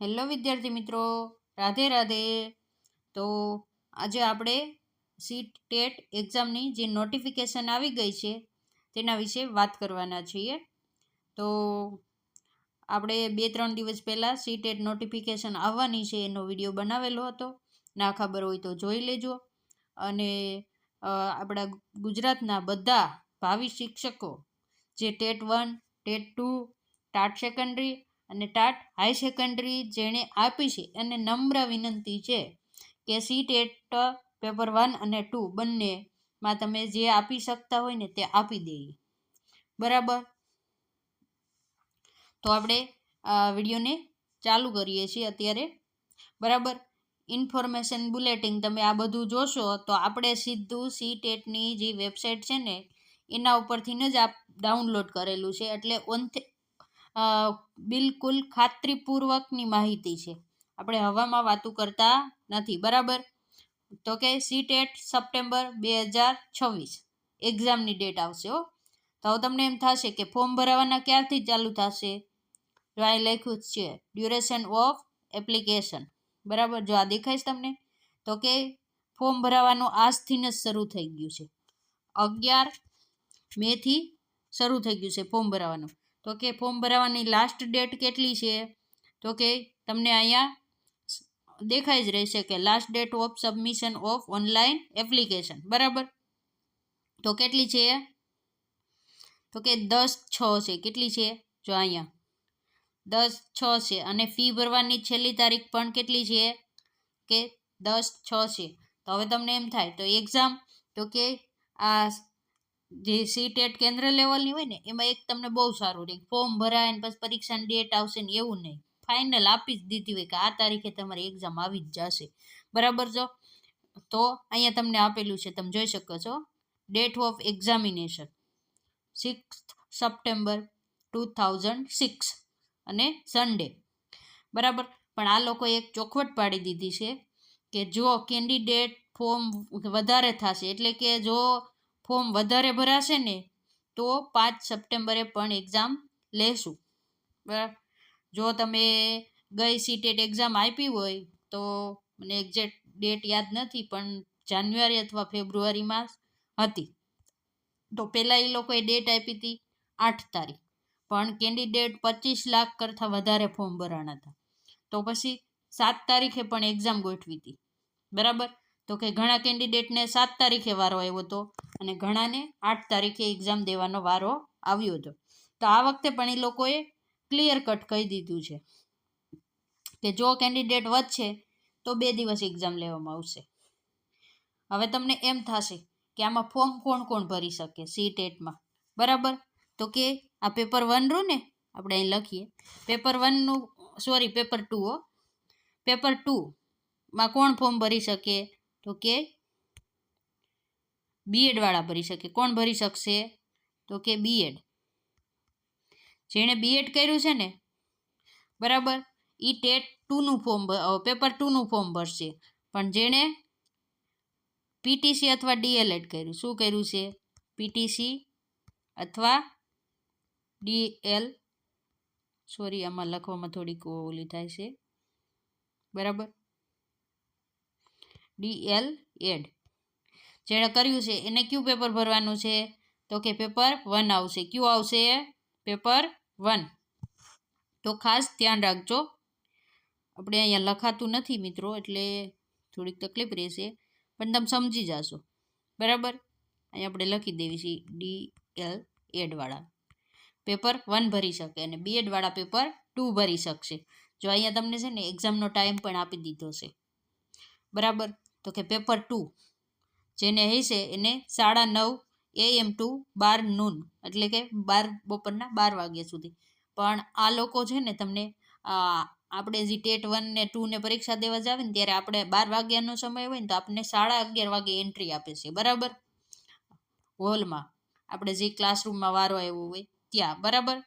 Hello વિદ્યાર્થી મિત્રો, રાધે રાધે. તો આજે આપણે ટેટ એક્ઝામની જે નોટિફિકેશન આવી ગઈ છે તેના વિશે વાત કરવાના છીએ. તો આપણે 2-3 દિવસ પહેલાં ટેટ નોટિફિકેશન આવવાની છે એનો વિડીયો બનાવેલો હતો. ના ખબર હોય તો જોઈ લેજો. અને આપણા ગુજરાતના બધા ભાવિ શિક્ષકો જે ટેટ 1, ટેટ 2, ટાટ સેકન્ડરી અને ટાટ હાઈ સેકન્ડરી જેણે આપી છે એને નમ્ર વિનંતી છે કે ટેટ પેપર 1 અને 2 બંનેમાં તમે જે આપી શકતા હોય ને તે આપી દઈએ. બરાબર. તો આપણે વિડીયોને ચાલુ કરીએ છીએ અત્યારે. બરાબર. ઇન્ફોર્મેશન બુલેટિન તમે આ બધું જોશો તો આપણે સીધું ટેટની જે વેબસાઇટ છે ને એના ઉપરથી જ ડાઉનલોડ કરેલું છે. એટલે બિલકુલ ખાતરીપૂર્વકની માહિતી છે. આપણે હવામાં વાતું કરતા નથી. બરાબર. તો કે ટેટ સપ્ટેમ્બર 2026 એક્ઝામની ડેટ આવશે. તો તમને એમ થશે કે ફોર્મ ભરાવાના ક્યારથી ચાલુ થશે? જો અહીં લખ્યું છે ડ્યુરેશન ઓફ એપ્લિકેશન. બરાબર. જો આ દેખાય તમને તો કે ફોર્મ ભરાવાનું આજથી જ શરૂ થઈ ગયું છે. 11 મેથી શરૂ થઈ ગયું છે ફોર્મ ભરાવાનું. તો કે ફોર્મ ભરાવાની લાસ્ટ ડેટ કેટલી છે? તો કે તમને અહીંયા દેખાઈ જ રહેશે કે last date of submission of online application. બરાબર. તો કેટલી છે? તો કે 10/6 છે. કેટલી છે? જો અહીંયા 10/6 છે. અને ફી ભરવાની છેલ્લી તારીખ પણ કેટલી છે? કે 10/6 છે. તો હવે તમને એમ થાય તો એક્ઝામ તો કે આ જે ટેટ કેન્દ્ર લેવલની હોય ને એમાં એક તમને બહુ સારું રહે, ફોર્મ ભરાય ને પછી પરીક્ષાની ડેટ આવશે ને એવું નહીં, ફાઇનલ આપી જ દીધી હોય કે આ તારીખે તમારી એક્ઝામ આવી જ જશે. બરાબર. તો અહીંયા તમને આપેલું છે, તમે જોઈ શકો છો ડેટ ઓફ એક્ઝામિનેશન 6 સપ્ટેમ્બર 2006 અને સન્ડે. બરાબર. પણ આ લોકોએ એક ચોખવટ પાડી દીધી છે કે જો કેન્ડિડેટ ફોર્મ વધારે થશે, એટલે કે જો ફોર્મ વધારે ભરાશે ને તો 5 સપ્ટેમ્બરે પણ એક્ઝામ લેશું. બરાબર. જો તમે ગઈ ટેટ એક્ઝામ આપી હોય તો મને એક્ઝેક્ટ ડેટ યાદ નથી, પણ જાન્યુઆરી અથવા ફેબ્રુઆરીમાં હતી. તો પહેલાં એ લોકોએ ડેટ આપી હતી 8 તારીખ, પણ કેન્ડિડેટ 25 લાખ કરતાં વધારે ફોર્મ ભરાણા હતા. તો પછી 7 તારીખે પણ એક્ઝામ ગોઠવી હતી. બરાબર. તો કે ઘણા કેન્ડિડેટને 7 તારીખે વારો આવ્યો હતો અને ઘણાને 8 તારીખે એક્ઝામ દેવાનો વારો આવ્યો હતો. તો આ વખતે પણ એ લોકોએ ક્લિયર કટ કહી દીધું છે કે જો કેન્ડિડેટ વધશે તો 2 દિવસ એક્ઝામ લેવામાં આવશે. હવે તમને એમ થશે કે આમાં ફોર્મ કોણ કોણ ભરી શકે ટેટમાં? બરાબર. તો કે આ પેપર 1 રહ્યું ને, આપણે અહીં લખીએ પેપર 1નું, સોરી પેપર 2. પેપર 2માં કોણ ફોર્મ ભરી શકે? તો કે બીએડ વાળા ભરી શકે. કોણ ભરી શકશે? તો કે બીએડ. જેણે બીએડ કર્યું છે ને, બરાબર, એ ટેટ 2નું ફોર્મ, પેપર 2નું ફોર્મ ભરશે. પણ જેણે પીટીસી અથવા ડીએલએડ કર્યું, શું કર્યું છે? પીટીસી અથવા સોરી આમાં લખવામાં થોડીક ઓલી થાય છે. બરાબર. ડીએલએડ જેણે કર્યું છે એને કયું પેપર ભરવાનું છે? તો કે પેપર 1 આવશે. કયું આવશે? પેપર 1. તો ખાસ ધ્યાન રાખજો. આપણે અહીંયા લખાતું નથી મિત્રો, એટલે થોડીક તકલીફ રહેશે, પણ તમે સમજી જશો. બરાબર. અહીંયા આપણે લખી દેવી છે ડીએલએડ વાળા પેપર 1 ભરી શકે અને બીએડ વાળા પેપર 2 ભરી શકશે. જો અહીંયા તમને છે ને એક્ઝામનો ટાઈમ પણ આપી દીધો છે. બરાબર. તો કે પેપર 2 જેને હશે એને 9:30 AM ટુ 12 નૂન, એટલે કે 12 બપોરના 12 વાગ્યા સુધી. પણ આ લોકો છે ને તમને આપણે જે ટેટ 1 ને 2 ને પરીક્ષા દેવા જાવે ને ત્યારે આપણે 12 વાગ્યાનો સમય હોય ને તો આપણને 11:30 વાગે એન્ટ્રી આપે છે. બરાબર. હોલમાં આપણે જે ક્લાસરૂમમાં વારો આવ્યો હોય ત્યાં. બરાબર.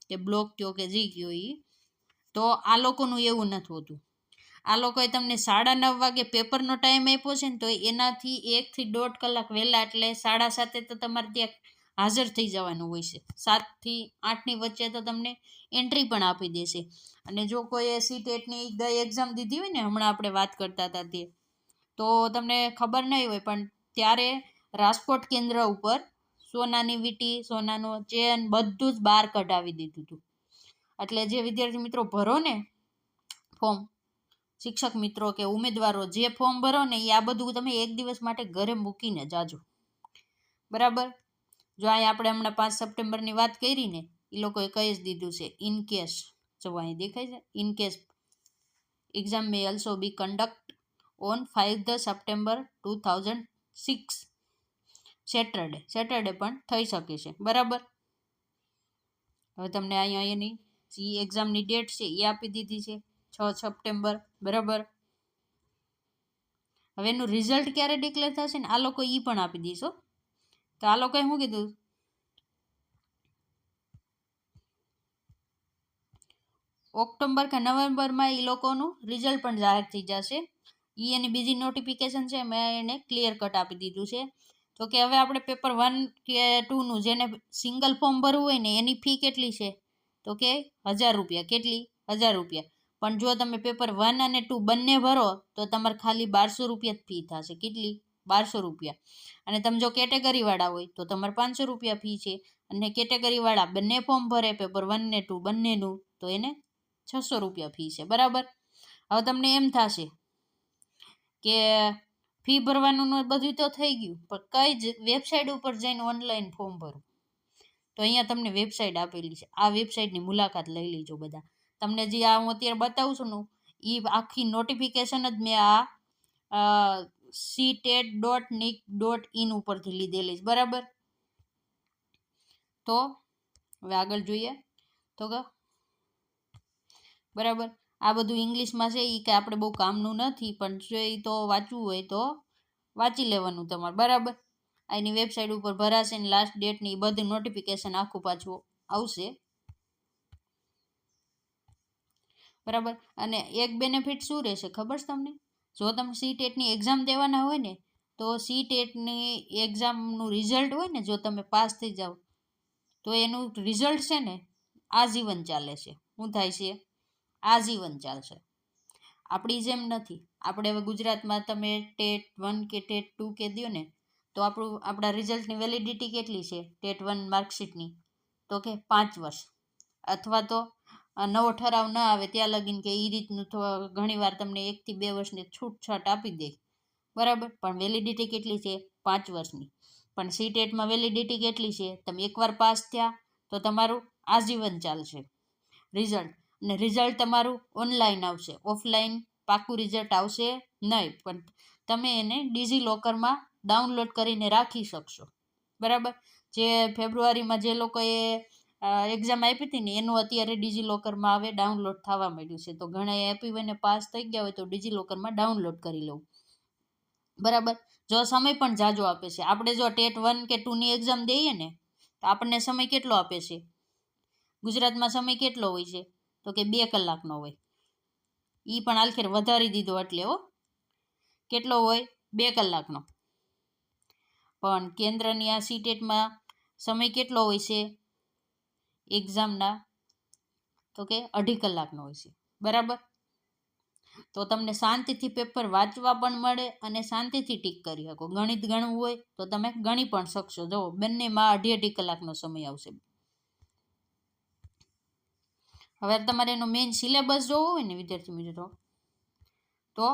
કે બ્લોક કયો કે જે કયો એ. તો આ લોકોનું એવું નથી હોતું. આ લોકોએ તમને 9:30 વાગે પેપરનો ટાઈમ આપ્યો છે ને તો એનાથી 1 થી 1.5 કલાક વહેલા, એટલે 7:30 તો તમારે ત્યાં હાજર થઈ જવાનું હોય છે. 7 થી 8ની વચ્ચે તો તમને એન્ટ્રી પણ આપી દેશે. અને જો કોઈએ સીટેટની ગઈ એક્ઝામ દીધી હોય ને, હમણાં આપણે વાત કરતા હતા તે, તો તમને ખબર નહીં હોય પણ ત્યારે રાજકોટ કેન્દ્ર ઉપર સોનાની વીંટી, સોનાનો ચેન બધું જ બહાર કઢાવી દીધું હતું. એટલે જે વિદ્યાર્થી મિત્રો ભરો ને ફોર્મ, શિક્ષક મિત્રો કે ઉમેદવારો જે ફોર્મ ભરો ને એ આ બધું તમે એક દિવસ માટે ઘરે મૂકીને જાજો. બરાબર. જો અહીંયા આપણે હમણાં 5 સપ્ટેમ્બરની વાત કરી ને, એ લોકોએ કહી જ દીધું છે ઇન કેસ, જો અહીં દેખાય છે in case exam May also B conduct on 5 September 2006 Saturday પણ થઈ શકે છે. બરાબર. હવે તમને અહીંયા એની જે એક્ઝામની ડેટ છે એ આપી દીધી છે 6 સપ્ટેમ્બર. બરાબર. હવે એનું રિઝલ્ટ ક્યારે ડિક્લેર થશે ને આ લોકો એ પણ આપી દીધો. તો આ લોકોએ શું કીધું, ઓક્ટોબર કે નવેમ્બરમાં એ લોકોનું રિઝલ્ટ પણ જાહેર થઈ જશે. એ એની બીજી નોટિફિકેશન છે, મેં એને ક્લિયર કટ આપી દીધું છે. તો કે હવે આપણે પેપર 1 કે 2નું જેને સિંગલ ફોર્મ ભરવું હોય ને એની ફી કેટલી છે, તો કે 1000 રૂપિયા. કેટલી? 1000 રૂપિયા. પણ જો તમે પેપર 1 અને 2 બંને ભરો તો તમારે ખાલી 1200 રૂપિયા ફી થશે. કેટલી? 1200 રૂપિયા. અને તમે જો કેટેગરીવાળા હોય તો તમારે 500 રૂપિયા ફી છે. અને કેટેગરીવાળા બંને ફોર્મ ભરે પેપર 1 ને 2 બંનેનું, તો એને 600 રૂપિયા ફી છે. બરાબર. હવે તમને એમ થશે કે ફી ભરવાનું બધું તો થઈ ગયું, પણ કઈ જ વેબસાઇટ ઉપર જઈને ઓનલાઈન ફોર્મ ભરું, તો અહીંયા તમને વેબસાઇટ આપેલી છે. આ વેબસાઇટની મુલાકાત લઈ લેજો બધા. તમને જે આ હું અત્યારે બતાવું છું ને એ આખી નોટિફિકેશન જ મેં આ ctet.nic.in ઉપરથી લીધેલી છે. બરાબર. તો હવે આગળ જોઈએ તો બરાબર, આ બધું ઇંગ્લિશમાં છે, એ કે આપણે બહુ કામનું નથી, પણ જો એ તો વાંચવું હોય તો વાંચી લેવાનું તમારે. બરાબર. એની વેબસાઇટ ઉપર ભરાશે ને લાસ્ટ ડેટની બધી નોટિફિકેશન આખું પાછું આવશે. બરાબર. અને એક બેનિફિટ શું રહેશે ખબર છે તમને? જો તમે સીટેટની એક્ઝામ દેવાના હોય ને તો સીટેટની એક્ઝામનું રિઝલ્ટ હોય ને, જો તમે પાસ થઈ જાઓ તો એનું રિઝલ્ટ છે ને આજીવન ચાલે છે. શું થાય છે? આજીવન ચાલશે. આપણી જેમ નથી. આપણે હવે ગુજરાતમાં તમે ટેટ 1 કે ટેટ 2 કે દો ને તો આપણા રિઝલ્ટની વેલિડિટી કેટલી છે ટેટ 1 માર્કશીટની? તો કે 5 વર્ષ. અથવા તો નવો ઠરાવ ન આવે ત્યાં લગીન કે એ રીતનું ઘણીવાર તમને 1 થી 2 વર્ષની છૂટછાટ આપી દે. બરાબર. પણ વેલિડિટી કેટલી છે? 5 વર્ષની. પણ સીટેટમાં વેલિડિટી કેટલી છે? તમે એકવાર પાસ થયા તો તમારું આજીવન ચાલશે રિઝલ્ટ. અને રિઝલ્ટ તમારું ઓનલાઈન આવશે, ઓફલાઈન પાકું રિઝલ્ટ આવશે નહીં. પણ તમે એને ડિજીલોકરમાં ડાઉનલોડ કરીને રાખી શકશો. બરાબર. જે ફેબ્રુઆરીમાં જે લોકોએ એક્ઝામ આપી હતી ને એનું અત્યારે ડિજીલોકરમાં આવે ડાઉનલોડ થવા માંડ્યું છે. તો ઘણા આપી હોય ને પાસ થઈ ગયા હોય તો ડિજીલોકરમાં ડાઉનલોડ કરી લઉં. બરાબર. જો સમય પણ જાજો આપે છે. આપણે જો ટેટ 1 કે 2ની એક્ઝામ દઈએ ને તો આપણને સમય કેટલો આપે છે? ગુજરાતમાં સમય કેટલો હોય છે? તો કે 2 કલાકનો હોય. એ પણ આલખેર વધારી દીધો એટલે કેટલો હોય? 2 કલાકનો. પણ કેન્દ્રની આ સીટેટમાં સમય કેટલો હોય છે એક્ઝામના? તો કે 2.5 કલાકનો હોય છે. બરાબર. તો તમને શાંતિથી પેપર વાંચવા પણ મળે અને શાંતિથી ટીક કરી શકો. ગણિત ગણવું હોય તો તમે ગણી પણ શકશો. જો બંનેમાં 2.5 કલાકનો સમય આવશે. હવે તમારે એનો મેઇન સિલેબસ જોવો હોય ને વિદ્યાર્થી મિત્રો, તો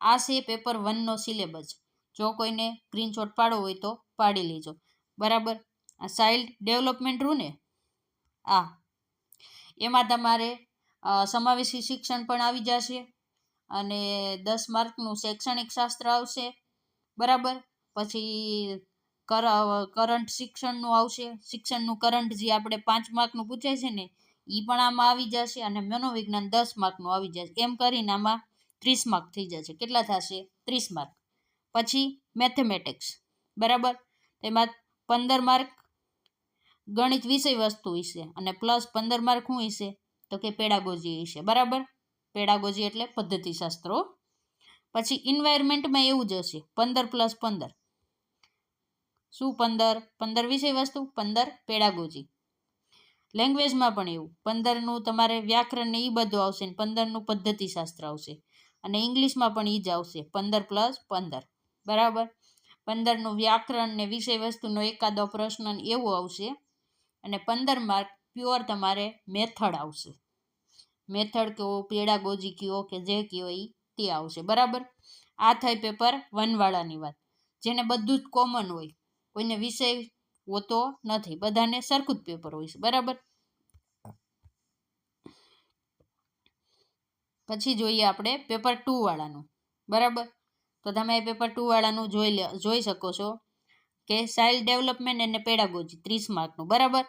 આ છે પેપર 1નો સિલેબસ. જો કોઈને સ્ક્રીનશોટ પાડવો હોય તો પાડી લેજો. બરાબર. આ ચાઇલ્ડ ડેવલપમેન્ટ રૂ ને એમાં તમારે સમાવેશી શિક્ષણ પણ આવી જશે અને 10 માર્કનું શૈક્ષણિક શાસ્ત્ર આવશે. બરાબર. પછી કરંટ શિક્ષણનું આવશે. શિક્ષણનું કરંટ જે આપણે 5 માર્કનું પૂછાય છે ને એ પણ આમાં આવી જશે. અને મનોવિજ્ઞાન 10 માર્કનું આવી જશે. એમ કરીને આમાં 30 માર્ક થઈ જશે. કેટલા થશે? 30 માર્ક. પછી મેથેમેટિક્સ. બરાબર. તેમાં 15 માર્ક ગણિત વિષય વસ્તુ હશે અને પ્લસ 15 માર્ક શું હશે? તો કે પેડાગોજી હશે. બરાબર. પેડાગોજી એટલે પદ્ધતિશાસ્ત્રો. પછી એન્વાયરમેન્ટમાં એવું જ હશે 15 + 15 શું 15 વિષય વસ્તુ, 15 પેડાગોજી. લેંગ્વેજમાં પણ એવું 15નું તમારે વ્યાકરણ ને એ બધું આવશે ને 15નું પદ્ધતિશાસ્ત્ર આવશે, અને ઇંગ્લિશમાં પણ એ જ આવશે 15 + 15. બરાબર. 15નું વ્યાકરણ ને વિષય વસ્તુનો એકાદો પ્રશ્ન એવું આવશે, અને 15 માર્ક પ્યોર તમારે મેથડ આવશે. મેથડ કયો, પેડાગોજી કયો કે જે કયો એ તે આવશે. બરાબર. આ થઈ પેપર 1 વાળાની વાત, જેને બધું જ કોમન હોય, કોઈને વિષય હોતો નથી, બધાને સરખું જ પેપર હોય છે. બરાબર. પછી જોઈએ આપણે પેપર 2 વાળાનું. બરાબર. તો તમે પેપર 2 વાળાનું જોઈ શકો છો કે ચાઇલ્ડ ડેવલપમેન્ટ અને પેડાગોજી 30 માર્કનું. બરાબર.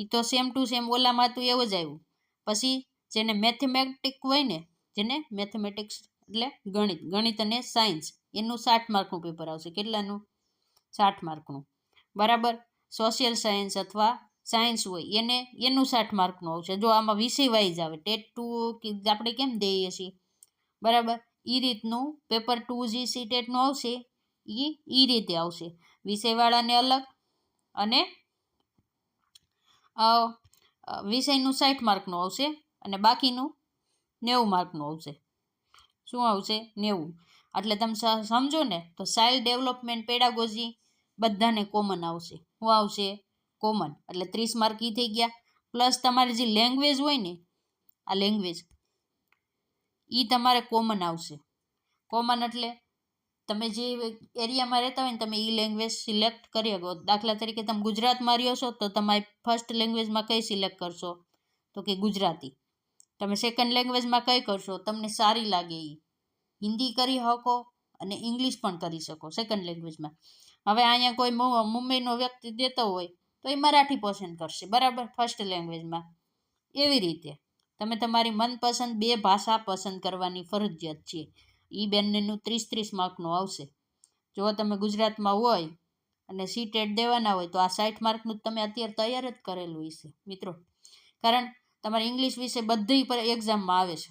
એ તો સેમ ટુ સેમ ઓલામાં તો એવું જ આવ્યું. પછી જેને મેથેમેટિક હોય ને, જેને મેથેમેટિક્સ એટલે ગણિત અને સાયન્સ, એનું 60 માર્કનું પેપર આવશે. કેટલાનું? 60 માર્કનું. બરાબર. સોશિયલ સાયન્સ અથવા સાયન્સ હોય એનું 60 માર્કનું આવશે. જો આમાં વિષય વાઇઝ આવે, ટેટ 2 આપણે કેમ દઈએ છીએ, બરાબર, એ રીતનું પેપર 2 જે સીટેટનું આવશે એ રીતે આવશે. વિષયવાળાને અલગ, અને વિષયનું 60 માર્કનું આવશે, અને બાકીનું 90 માર્કનું આવશે. શું આવશે? 90. એટલે તમે સમજો ને, તો ચાઇલ્ડ ડેવલપમેન્ટ, પેડાગોજી બધાને કોમન આવશે. શું આવશે? કોમન. એટલે 30 માર્ક એ થઈ ગયા. પ્લસ તમારે જે લેંગ્વેજ હોય ને, આ લેંગ્વેજ એ તમારે કોમન આવશે. કોમન એટલે તમે જે એરિયામાં રહેતા હોય ને, તમે એ લેંગ્વેજ સિલેક્ટ કરી શકો. દાખલા તરીકે તમે ગુજરાતમાં રહ્યો છો તો તમારી ફર્સ્ટ લેંગ્વેજમાં કઈ સિલેક્ટ કરશો? તો કે ગુજરાતી. તમે સેકન્ડ લેંગ્વેજમાં કઈ કરશો તમને સારી લાગે એ? હિન્દી કરી શકો અને ઇંગ્લિશ પણ કરી શકો સેકન્ડ લેંગ્વેજમાં. હવે અહીંયા કોઈ મુંબઈનો વ્યક્તિ દેતો હોય તો એ મરાઠી પસંદ કરશે. બરાબર. ફર્સ્ટ લેંગ્વેજમાં. એવી રીતે તમે તમારી મનપસંદ 2 ભાષા પસંદ કરવાની ફરજિયાત છે. એ બંનેનું 30 માર્કનું આવશે. જો તમે ગુજરાતમાં હોય અને સીટેટ દેવાના હોય તો આ 60 માર્કનું તમે અત્યારે તૈયાર જ કરેલું હશે મિત્રો. કારણ તમારે ઇંગ્લિશ વિશે બધી પર એક્ઝામમાં આવે છે,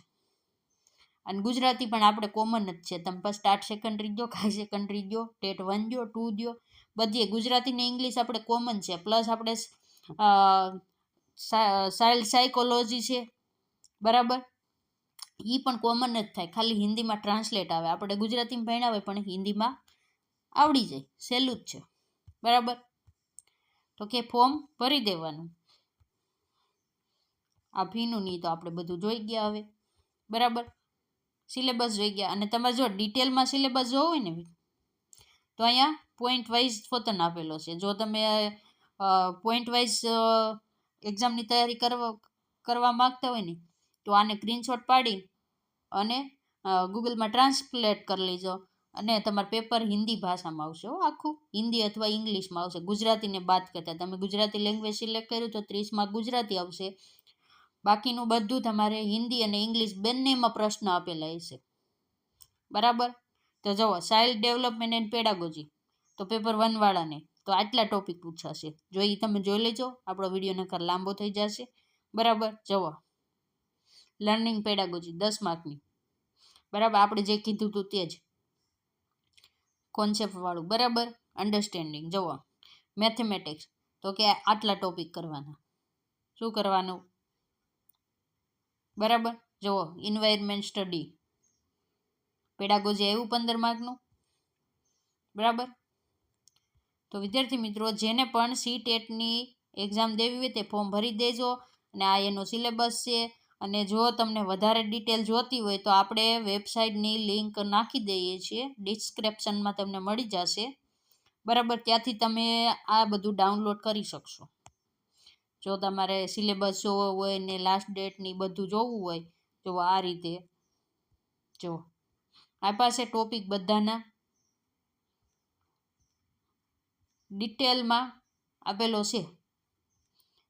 અને ગુજરાતી પણ આપણે કોમન જ છે. તમે પછી સ્ટાર્ટ સેકન્ડરી દો, હાઈ સેકન્ડરી દો, ટેટ 1 દો, 2 દો, બધી ગુજરાતી ને ઇંગ્લિશ આપણે કોમન છે. પ્લસ આપણે ચાઇલ્ડ સાયકોલોજી છે. બરાબર. એ પણ કોમન જ થાય, ખાલી હિન્દીમાં ટ્રાન્સલેટ આવે. આપણે ગુજરાતીમાં ભણ્યા હોય પણ હિન્દીમાં આવડી જાય, સહેલું જ છે. બરાબર. તો કે ફોર્મ ભરી દેવાનું. આ ફીનું નહીં તો આપણે બધું જોઈ ગયા હવે. બરાબર. સિલેબસ જોઈ ગયા. અને તમે જો ડિટેલમાં સિલેબસ જોવો હોય ને તો અહીંયા પોઈન્ટ વાઇઝ ફોતન આપેલો છે. જો તમે પોઈન્ટ વાઇઝ એક્ઝામની તૈયારી કરવા માગતા હોય ને તો આને સ્ક્રીનશોટ પાડી અને ગૂગલમાં ટ્રાન્સલેટ કરી લેજો, અને તમારું પેપર હિન્દી ભાષામાં આવશે. આખું હિન્દી અથવા ઇંગ્લિશમાં આવશે, ગુજરાતીને બાદ કરતાં. તમે ગુજરાતી લેંગ્વેજ સિલેક્ટ કર્યું તો 30 માર્ક ગુજરાતી આવશે. બાકીનું બધું તમારે હિન્દી અને ઇંગ્લિશ બંનેમાં પ્રશ્ન આપેલા હશે. બરાબર. તો જુઓ, ચાઇલ્ડ ડેવલપમેન્ટ એન્ડ પેડાગોજી તો પેપર 1 વાળાને તો આટલા ટોપિક પૂછાશે. જો એ તમે જોઈ લેજો, આપણો વિડીયો નકર લાંબો થઈ જશે. બરાબર. જુઓ, લર્નિંગ પેડાગોજી 10 માર્કની. બરાબર. આપણે જે કીધું હતું તે જ કોન્સેપ્ટ વાળું. બરાબર. અન્ડરસ્ટેન્ડિંગ. જુઓ, મેથેમેટિક્સ તો કે આટલા ટોપિક કરવાના. શું કરવાનું? બરાબર. જુઓ, એન્વાયરમેન્ટ સ્ટડી પેડાગોજી આવ્યું 15 માર્કનું. બરાબર. તો વિદ્યાર્થી મિત્રો, જેને પણ સીટેટની એક્ઝામ દેવી હોય તે ફોર્મ ભરી દેજો. અને આ એનો સિલેબસ છે. અને જો તમને વધારે ડિટેલ જોતી હોય તો આપણે વેબસાઇટની લિંક નાખી દઈએ છીએ, ડિસ્ક્રિપ્શનમાં તમને મળી જશે. બરાબર. ત્યાંથી તમે આ બધું ડાઉનલોડ કરી શકશો. જો તમારે સિલેબસ જોવો હોય ને લાસ્ટ ડેટની બધું જોવું હોય તો આ રીતે જો આ પાસે ટોપિક બધાના ડિટેલમાં આપેલો છે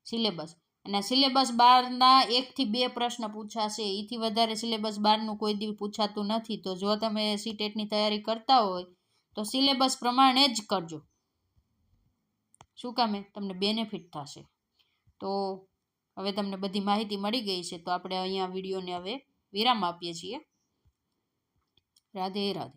સિલેબસ. અને સિલેબસ 12ના 1 થી 2 પ્રશ્ન પૂછાશે. એથી વધારે સિલેબસ 12નું કોઈ દિવસ પૂછાતું નથી. તો જો તમે સીટેટની તૈયારી કરતા હોય તો સિલેબસ પ્રમાણે જ કરજો. શું કામે? તમને બેનિફિટ થશે. તો હવે તમને બધી માહિતી મળી ગઈ છે. તો આપણે અહીંયા વિડીયોને હવે વિરામ આપીએ છીએ. રાધે રાધે.